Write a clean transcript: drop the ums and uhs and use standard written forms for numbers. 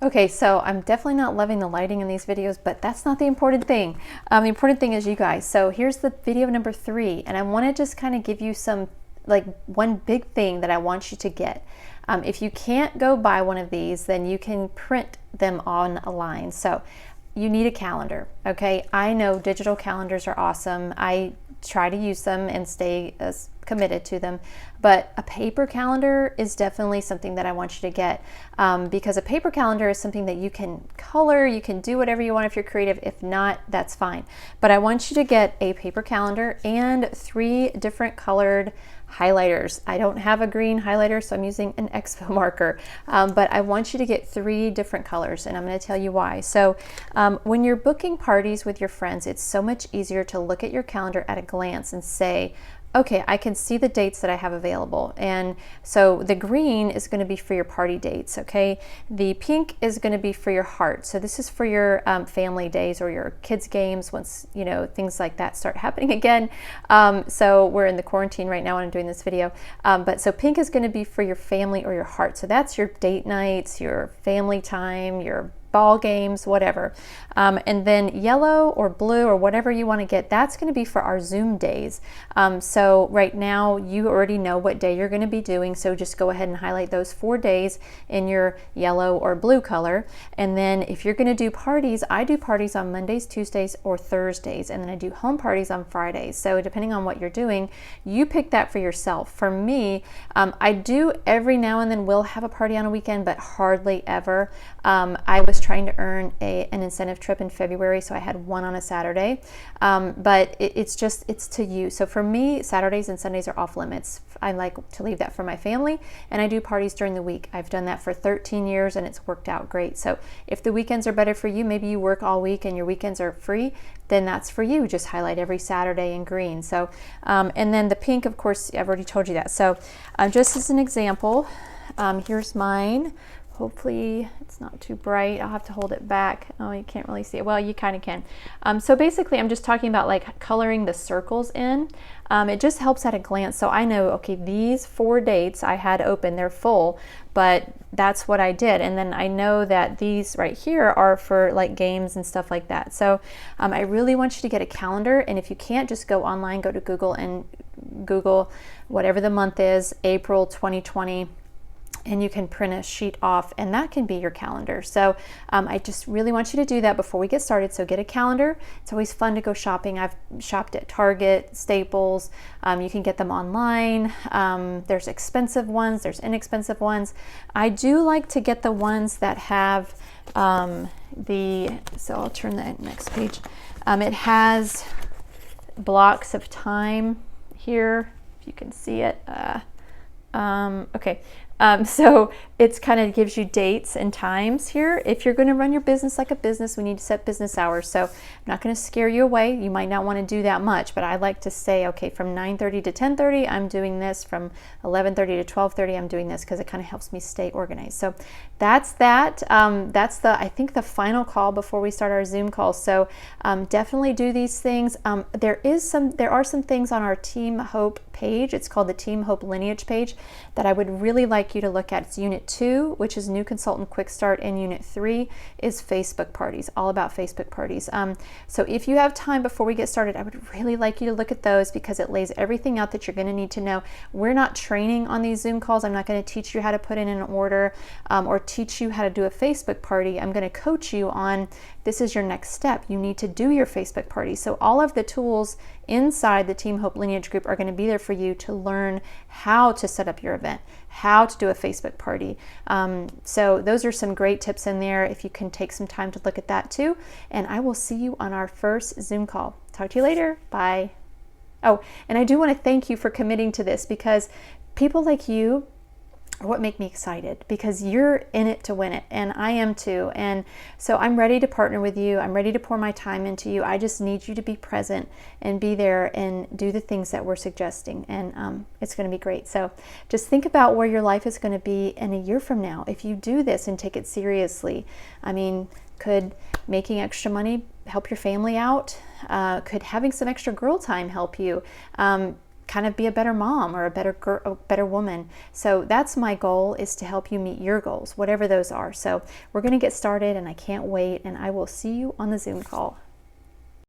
Okay, so I'm definitely not loving the lighting in these videos, but that's not the important thing. The important thing is you guys. So here's the video number 3, and I want to just kind of give you some, like, one big thing that I want you to get. If you can't go buy one of these, then you can print them on a line. So you need a calendar, okay? I know digital calendars are awesome. I try to use them and stay as committed to them, but a paper calendar is definitely something that I want you to get, because a paper calendar is something that you can color, you can do whatever you want if you're creative. If not, that's fine. But I want you to get a paper calendar and 3 different colored highlighters. I don't have a green highlighter, so I'm using an expo marker, but I want you to get 3 different colors, and I'm going to tell you why. So when you're booking parties with your friends, it's so much easier to look at your calendar at a glance and say, okay, I can see the dates that I have available. And so the green is going to be for your party dates, okay? The pink is going to be for your heart. So this is for your family days or your kids' games once, you know, things like that start happening again. So we're in the quarantine right now when I'm doing this video. But so pink is going to be for your family or your heart. So that's your date nights, your family time, your ball games, whatever. And then yellow or blue or whatever you want to get, that's going to be for our Zoom days. So right now you already know what day you're going to be doing, so just go ahead and highlight those 4 days in your yellow or blue color. And then if you're going to do parties, I do parties on Mondays, Tuesdays, or Thursdays, and then I do home parties on Fridays. So depending on what you're doing, you pick that for yourself. For me, I do every now and then will have a party on a weekend, but hardly ever. I was trying to earn an incentive trip in February, so I had one on a Saturday, but it's to you. So for me, Saturdays and Sundays are off limits. I like to leave that for my family, and I do parties during the week. I've done that for 13 years and it's worked out great. So if the weekends are better for you, maybe you work all week and your weekends are free, then that's for you. Just highlight every Saturday in green. So and then the pink, of course, I've already told you that. So just as an example, here's mine. Hopefully it's not too bright. I'll have to hold it back. Oh, you can't really see it. Well, you kind of can. So basically I'm just talking about like coloring the circles in. It just helps at a glance. So I know, okay, these 4 dates I had open, they're full, but that's what I did. And then I know that these right here are for like games and stuff like that. So I really want you to get a calendar. And if you can't, just go online, go to Google and Google whatever the month is, April 2020. And you can print a sheet off, and that can be your calendar. So I just really want you to do that before we get started. So get a calendar. It's always fun to go shopping. I've shopped at Target, Staples. You can get them online. There's expensive ones, there's inexpensive ones. I do like to get the ones that have so I'll turn the next page. It has blocks of time here, if you can see it. Okay. So it's kind of gives you dates and times here. If you're going to run your business like a business, we need to set business hours. So I'm not going to scare you away. You might not want to do that much, but I like to say, okay, from 9:30 to 10:30, I'm doing this. From 11:30 to 12:30, I'm doing this, because it kind of helps me stay organized. So that's that. That's I think the final call before we start our Zoom call. So definitely do these things. There are some things on our Team Hope page. It's called the Team Hope Lineage page that I would really like you to look at. It's Unit 2, which is New Consultant Quick Start, and Unit 3 is Facebook parties, all about Facebook parties. So if you have time before we get started, I would really like you to look at those, because it lays everything out that you're going to need to know. We're not training on these Zoom calls. I'm not going to teach you how to put in an order or teach you how to do a Facebook party. I'm going to coach you on, this is your next step. You need to do your Facebook party. So all of the tools inside the Team Hope Lineage group are going to be there for you to learn how to set up your event, how to do a Facebook party. So those are some great tips in there, if you can take some time to look at that too. And I will see you on our first Zoom call. Talk to you later. Bye. Oh, and I do want to thank you for committing to this, because people like you are what make me excited, because you're in it to win it, and I am too. And so I'm ready to partner with you. I'm ready to pour my time into you. I just need you to be present and be there and do the things that we're suggesting, and it's going to be great. So just think about where your life is going to be in a year from now if you do this and take it seriously. I mean, could making extra money help your family out? Could having some extra girl time help you? kind of be a better mom or a better girl, a better woman. So that's my goal, is to help you meet your goals, whatever those are. So we're going to get started, and I can't wait, and I will see you on the Zoom call.